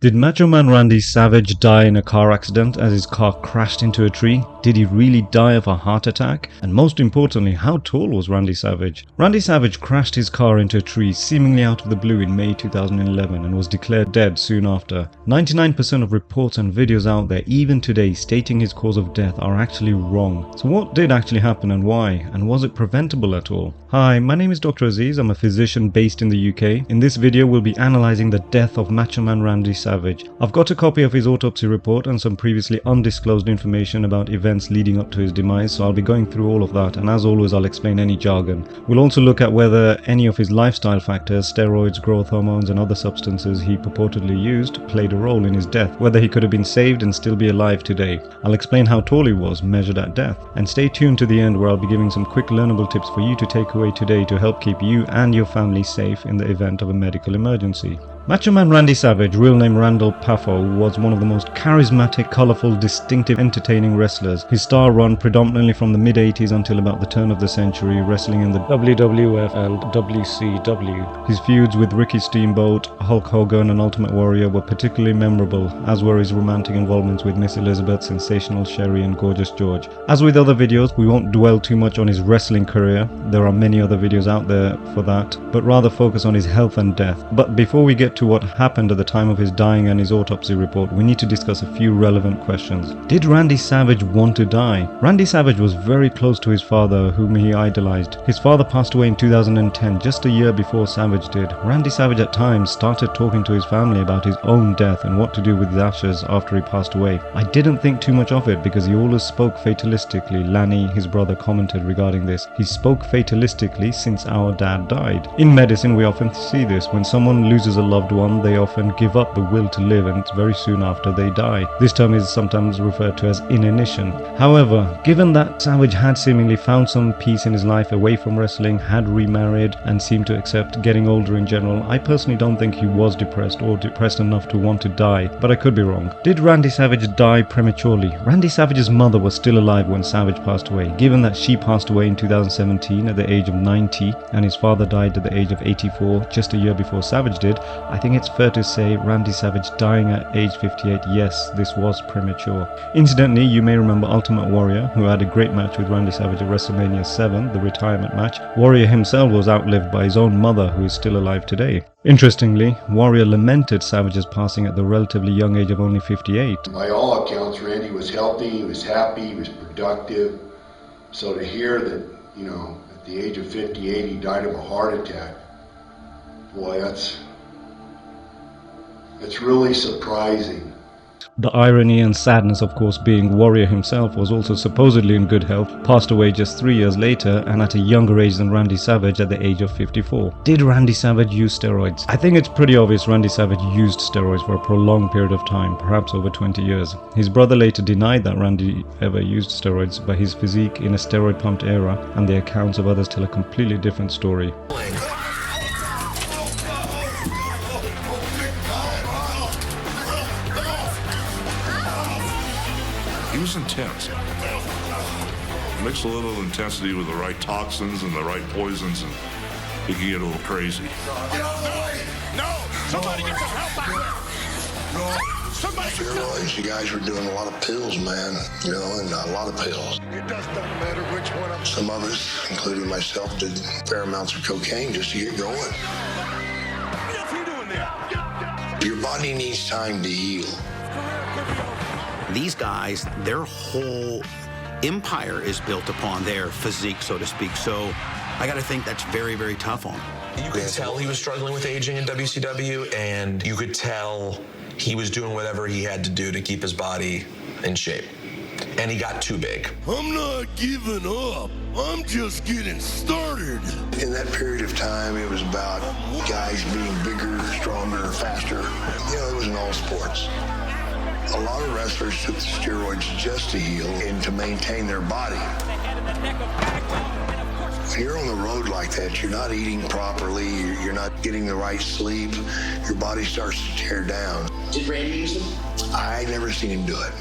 Did Macho Man Randy Savage die in a car accident as his car crashed into a tree? Did he really die of a heart attack? And most importantly, how tall was Randy Savage? Randy Savage crashed his car into a tree seemingly out of the blue in May 2011 and was declared dead soon after. 99% of reports and videos out there even today stating his cause of death are actually wrong. So what did actually happen and why? And was it preventable at all? Hi, my name is Dr. Aziz. I'm a physician based in the UK. In this video we'll be analysing the death of Macho Man Randy Savage. I've got a copy of his autopsy report and some previously undisclosed information about events leading up to his demise, so I'll be going through all of that, and as always I'll explain any jargon. We'll also look at whether any of his lifestyle factors, steroids, growth hormones and other substances he purportedly used played a role in his death, whether he could have been saved and still be alive today. I'll explain how tall he was measured at death, and stay tuned to the end where I'll be giving some quick learnable tips for you to take away today to help keep you and your family safe in the event of a medical emergency. Macho Man Randy Savage, real name Randall Poffo, was one of the most charismatic, colourful, distinctive, entertaining wrestlers. His star run predominantly from the mid-80s until about the turn of the century, wrestling in the WWF and WCW. His feuds with Ricky Steamboat, Hulk Hogan and Ultimate Warrior were particularly memorable, as were his romantic involvements with Miss Elizabeth, Sensational Sherry and Gorgeous George. As with other videos, we won't dwell too much on his wrestling career. There are many other videos out there for that, but rather focus on his health and death. But before we get to what happened at the time of his dying and his autopsy report, we need to discuss a few relevant questions. Did Randy Savage want to die? Randy Savage was very close to his father, whom he idolized. His father passed away in 2010, just a year before Savage did. Randy Savage at times started talking to his family about his own death and what to do with his ashes after he passed away. I didn't think too much of it because he always spoke fatalistically. Lanny, his brother, commented regarding this. He spoke fatalistically since our dad died. In medicine we often see this. When someone loses a loved one, they often give up the will to live, and it's very soon after they die. This term is sometimes referred to as inanition. However, given that Savage had seemingly found some peace in his life away from wrestling, had remarried and seemed to accept getting older in general, I personally don't think he was depressed or depressed enough to want to die, but I could be wrong. Did Randy Savage die prematurely? Randy Savage's mother was still alive when Savage passed away. Given that she passed away in 2017 at the age of 90 and his father died at the age of 84 just a year before Savage did, I think it's fair to say Randy Savage dying at age 58, yes, this was premature. Incidentally, you may remember Ultimate Warrior, who had a great match with Randy Savage at WrestleMania 7, the retirement match. Warrior himself was outlived by his own mother, who is still alive today. Interestingly, Warrior lamented Savage's passing at the relatively young age of only 58. By all accounts, Randy was healthy, he was happy, he was productive. So to hear that, at the age of 58 he died of a heart attack, boy, that's really surprising. The irony and sadness, of course, being Warrior himself was also supposedly in good health, passed away just 3 years later and at a younger age than Randy Savage at the age of 54. Did Randy Savage use steroids? I think it's pretty obvious Randy Savage used steroids for a prolonged period of time, perhaps over 20 years. His brother later denied that Randy ever used steroids, but his physique in a steroid-pumped era and the accounts of others tell a completely different story. He was intense. Mix a little intensity with the right toxins and the right poisons, and he can get a little crazy. No! Somebody get some help back there! No! Somebody get some help! You guys were doing a lot of pills, man. And a lot of pills. It doesn't matter which one of them. Some of us, including myself, did fair amounts of cocaine just to get going. What's he doing there? Your body needs time to heal. These guys, their whole empire is built upon their physique, so to speak. So I got to think that's very, very tough on him. You could tell he was struggling with aging in WCW, and you could tell he was doing whatever he had to do to keep his body in shape. And he got too big. I'm not giving up. I'm just getting started. In that period of time, it was about guys being bigger, stronger, faster. It was in all sports. A lot of wrestlers took the steroids just to heal and to maintain their body. When you're on the road like that, you're not eating properly, you're not getting the right sleep, your body starts to tear down. Did Randy use them? I never seen him do it.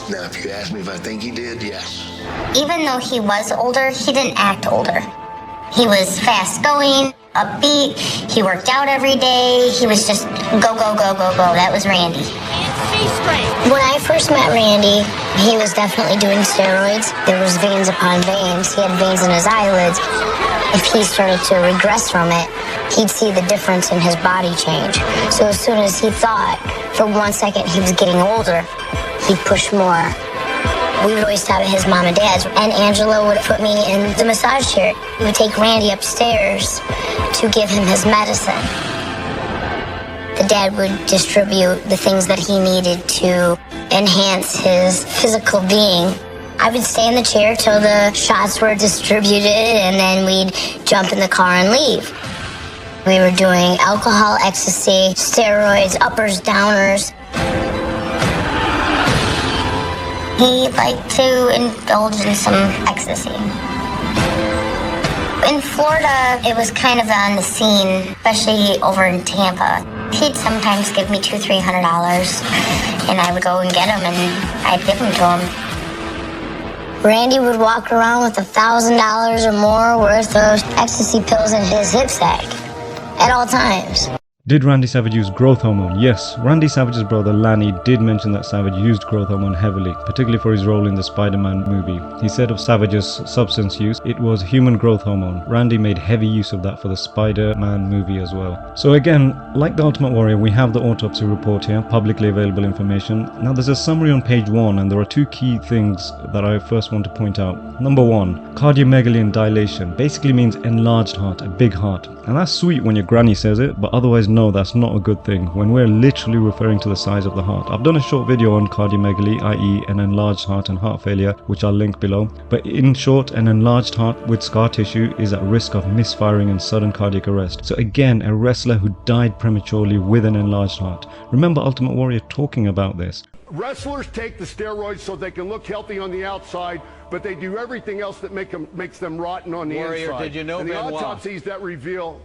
Now, if you ask me if I think he did, yes. Even though he was older, he didn't act older. He was fast going, upbeat, he worked out every day, he was just Go, go, go, go, go. That was Randy. When I first met Randy, he was definitely doing steroids. There was veins upon veins. He had veins in his eyelids. If he started to regress from it, he'd see the difference in his body change. So as soon as he thought for 1 second he was getting older, he'd push more. We would always stop at his mom and dad's, and Angela would put me in the massage chair. We would take Randy upstairs to give him his medicine. The dad would distribute the things that he needed to enhance his physical being. I would stay in the chair till the shots were distributed, and then we'd jump in the car and leave. We were doing alcohol, ecstasy, steroids, uppers, downers. He liked to indulge in some ecstasy. In Florida, it was kind of on the scene, especially over in Tampa. He'd sometimes give me $200-300, and I would go and get him, and I'd give them to him. Randy would walk around with $1,000 or more worth of ecstasy pills in his hip sack at all times. Did Randy Savage use growth hormone? Yes, Randy Savage's brother Lanny did mention that Savage used growth hormone heavily, particularly for his role in the Spider-Man movie. He said of Savage's substance use, it was human growth hormone. Randy made heavy use of that for the Spider-Man movie as well. So again, like the Ultimate Warrior, we have the autopsy report here, publicly available information. Now there's a summary on page 1, and there are two key things that I first want to point out. Number 1, cardiomegaly and dilation basically means enlarged heart, a big heart. And that's sweet when your granny says it, but otherwise no, that's not a good thing when we're literally referring to the size of the heart. I've done a short video on cardiomegaly, i.e. an enlarged heart and heart failure, which I'll link below. But in short, an enlarged heart with scar tissue is at risk of misfiring and sudden cardiac arrest. So again, a wrestler who died prematurely with an enlarged heart. Remember Ultimate Warrior talking about this. Wrestlers take the steroids so they can look healthy on the outside, but they do everything else that makes them rotten on the inside. Did you know and the Benoit? autopsies that reveal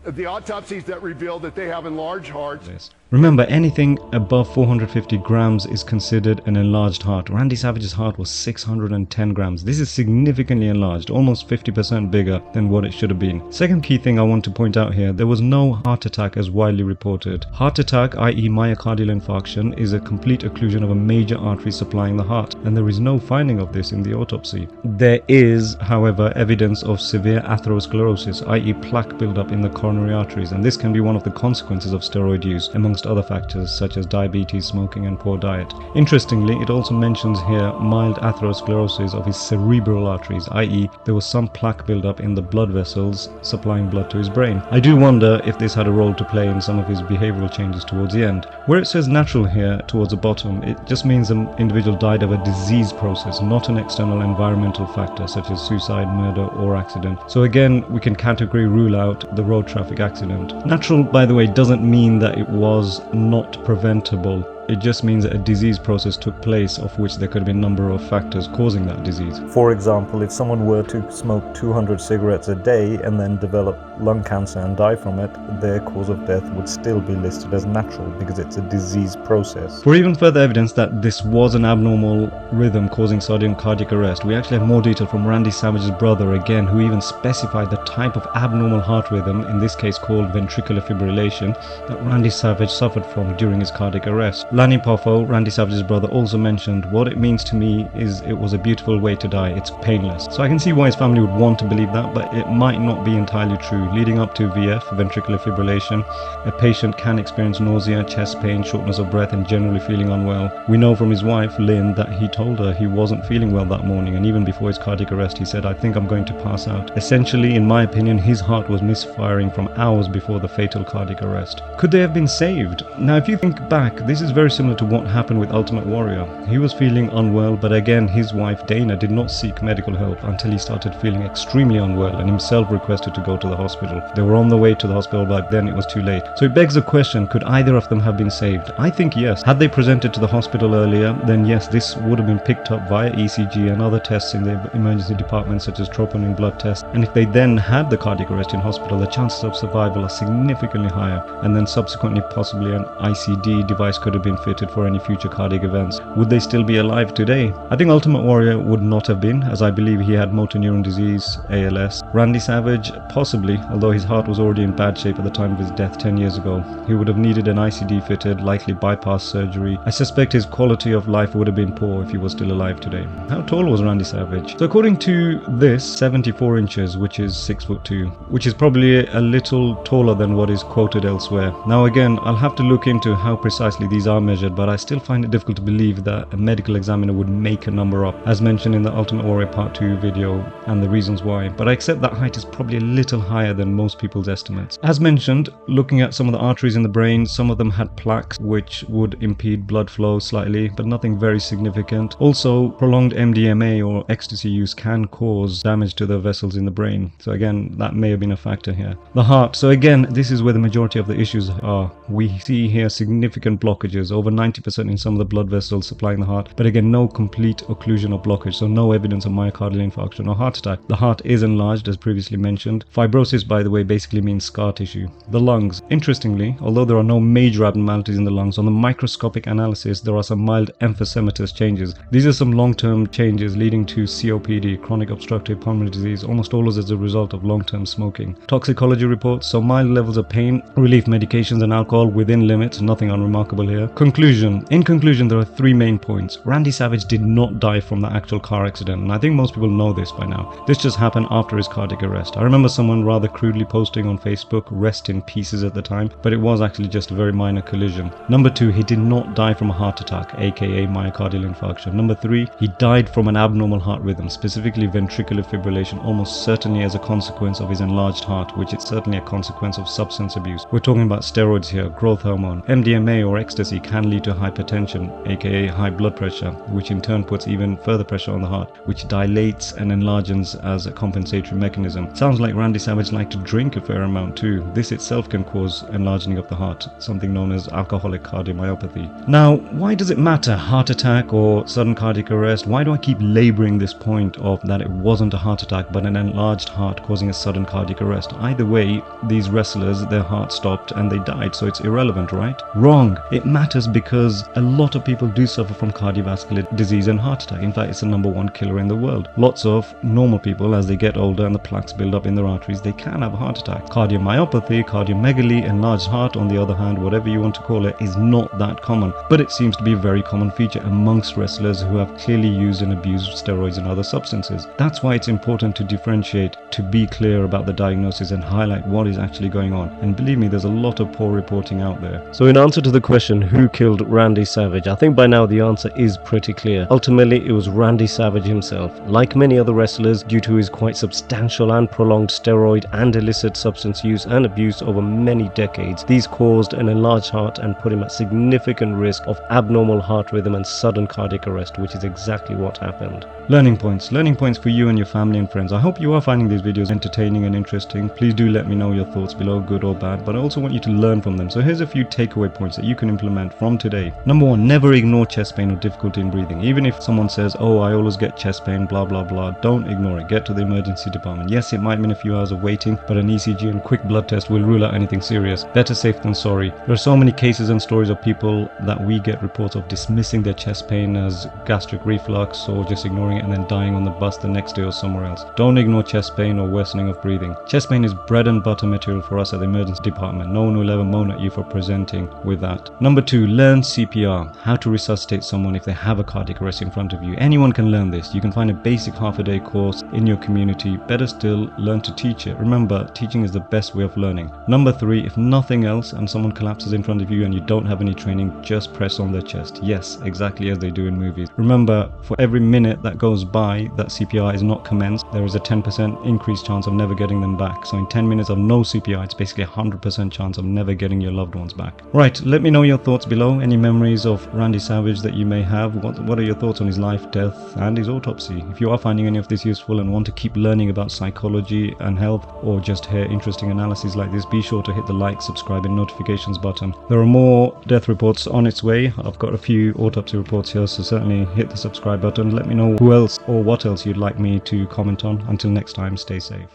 that they have enlarged hearts. Yes. Remember, anything above 450 grams is considered an enlarged heart. Randy Savage's heart was 610 grams. This is significantly enlarged, almost 50% bigger than what it should have been. Second key thing I want to point out here, there was no heart attack as widely reported. Heart attack, i.e. myocardial infarction, is a complete occlusion of a major artery supplying the heart, and there is no finding of this in the autopsy. There is, however, evidence of severe atherosclerosis, i.e. plaque buildup in the coronary arteries, and this can be one of the consequences of steroid use, amongst other factors such as diabetes, smoking and poor diet. Interestingly, it also mentions here mild atherosclerosis of his cerebral arteries, i.e. there was some plaque buildup in the blood vessels supplying blood to his brain. I do wonder if this had a role to play in some of his behavioral changes towards the end. Where it says natural here towards the bottom, it just means an individual died of a disease process, not an external environmental factor such as suicide, murder or accident. So again, we can categorically rule out the road traffic accident. Natural, by the way, doesn't mean that it was not preventable. It just means that a disease process took place of which there could have been a number of factors causing that disease. For example, if someone were to smoke 200 cigarettes a day and then develop lung cancer and die from it, their cause of death would still be listed as natural because it's a disease process. For even further evidence that this was an abnormal rhythm causing sudden cardiac arrest, we actually have more detail from Randy Savage's brother again, who even specified the type of abnormal heart rhythm, in this case called ventricular fibrillation, that Randy Savage suffered from during his cardiac arrest. Lanny Poffo, Randy Savage's brother, also mentioned, what it means to me is it was a beautiful way to die, it's painless. So I can see why his family would want to believe that, but it might not be entirely true. Leading up to VF, ventricular fibrillation, a patient can experience nausea, chest pain, shortness of breath and generally feeling unwell. We know from his wife, Lynn, that he told her he wasn't feeling well that morning, and even before his cardiac arrest he said, I think I'm going to pass out. Essentially, in my opinion, his heart was misfiring from hours before the fatal cardiac arrest. Could they have been saved? Now if you think back, this is very similar to what happened with Ultimate Warrior. He was feeling unwell, but again his wife Dana did not seek medical help until he started feeling extremely unwell and himself requested to go to the hospital. They were on the way to the hospital, but then it was too late. So it begs the question, could either of them have been saved? I think yes. Had they presented to the hospital earlier, then yes, this would have been picked up via ECG and other tests in the emergency department such as troponin blood tests, and if they then had the cardiac arrest in hospital, the chances of survival are significantly higher, and then subsequently possibly an ICD device could have been been fitted for any future cardiac events. Would they still be alive today? I think Ultimate Warrior would not have been, as I believe he had motor neuron disease, ALS. Randy Savage, possibly, although his heart was already in bad shape at the time of his death 10 years ago. He would have needed an ICD fitted, likely bypass surgery. I suspect his quality of life would have been poor if he was still alive today. How tall was Randy Savage? So according to this, 74 inches, which is 6'2", which is probably a little taller than what is quoted elsewhere. Now again, I'll have to look into how precisely these are measured, but I still find it difficult to believe that a medical examiner would make a number up, as mentioned in the Ultimate Warrior Part 2 video and the reasons why. But I accept that height is probably a little higher than most people's estimates. As mentioned, looking at some of the arteries in the brain, some of them had plaques which would impede blood flow slightly, but nothing very significant. Also, prolonged MDMA or ecstasy use can cause damage to the vessels in the brain. So again, that may have been a factor here. The heart. So again, this is where the majority of the issues are. We see here significant blockages, over 90% in some of the blood vessels supplying the heart, but again, no complete occlusion or blockage, so no evidence of myocardial infarction or heart attack. The heart is enlarged, as previously mentioned. Fibrosis, by the way, basically means scar tissue. The lungs. Interestingly, although there are no major abnormalities in the lungs, on the microscopic analysis, there are some mild emphysematous changes. These are some long-term changes leading to COPD, chronic obstructive pulmonary disease, almost all as a result of long-term smoking. Toxicology reports, so mild levels of pain, relief medications and alcohol within limits, nothing unremarkable here. Conclusion. In conclusion, there are three main points. Randy Savage did not die from the actual car accident, and I think most people know this by now. This just happened after his cardiac arrest. I remember someone rather crudely posting on Facebook, "Rest in pieces" at the time, but it was actually just a very minor collision. Number two, he did not die from a heart attack, aka myocardial infarction. Number three, he died from an abnormal heart rhythm, specifically ventricular fibrillation, almost certainly as a consequence of his enlarged heart, which is certainly a consequence of substance abuse. We're talking about steroids here, growth hormone. MDMA or ecstasy can lead to hypertension, aka high blood pressure, which in turn puts even further pressure on the heart, which dilates and enlarges as a compensatory mechanism. Sounds like Randy Savage liked to drink a fair amount too. This itself can cause enlarging of the heart, something known as alcoholic cardiomyopathy. Now, why does it matter, heart attack or sudden cardiac arrest? Why do I keep laboring this point of that it wasn't a heart attack but an enlarged heart causing a sudden cardiac arrest? Either way, these wrestlers, their heart stopped and they died, so it's irrelevant, right? Wrong. It matters because a lot of people do suffer from cardiovascular disease and heart attack. In fact, it's the #1 killer in the world. Lots of normal people, as they get older and the plaques build up in their arteries, they can have a heart attack. Cardiomyopathy, cardiomegaly, enlarged heart, on the other hand, whatever you want to call it, is not that common, but it seems to be a very common feature amongst wrestlers who have clearly used and abused steroids and other substances. That's why it's important to differentiate, to be clear about the diagnosis and highlight what is actually going on. And believe me, there's a lot of poor reporting out there. So in answer to the question, who killed Randy Savage, I think by now the answer is pretty clear. Ultimately, it was Randy Savage himself. Like many other wrestlers, due to his quite substantial and prolonged steroid and illicit substance use and abuse over many decades, these caused an enlarged heart and put him at significant risk of abnormal heart rhythm and sudden cardiac arrest, which is exactly what happened. Learning points for you and your family and friends. I hope you are finding these videos entertaining and interesting. Please do let me know your thoughts below, good or bad, but I also want you to learn from them. So here's a few takeaway points that you can implement from today. Number one, never ignore chest pain or difficulty in breathing. Even if someone says, "Oh, I always get chest pain, blah blah blah," don't ignore it. Get to the emergency department. Yes, it might mean a few hours of waiting, but an ECG and quick blood test will rule out anything serious. Better safe than sorry. There are so many cases and stories of people that we get reports of dismissing their chest pain as gastric reflux or just ignoring it and then dying on the bus the next day or somewhere else. Don't ignore chest pain or worsening of breathing. Chest pain is bread and butter material for us at the emergency department. No one will ever moan at you for presenting with that. Number two, learn CPR. How to resuscitate someone if they have a cardiac arrest in front of you. Anyone can learn this. You can find a basic half-a-day course in your community. Better still, learn to teach it. Remember, teaching is the best way of learning. Number three, if nothing else and someone collapses in front of you and you don't have any training, just press on their chest. Yes, exactly as they do in movies. Remember, for every minute that goes by that CPR is not commenced, there is a 10% increased chance of never getting them back. So in 10 minutes of no CPR, it's basically a 100% chance of never getting your loved ones back. Right, let me know your thoughts below. Any memories of Randy Savage that you may have? What are your thoughts on his life, death, and his autopsy? If you are finding any of this useful and want to keep learning about psychology and health, or just hear interesting analyses like this, be sure to hit the like, subscribe, and notifications button. There are more death reports on its way. I've got a few autopsy reports here, so certainly hit the subscribe button. Let me know who else or what else you'd like me to comment on. Until next time, stay safe.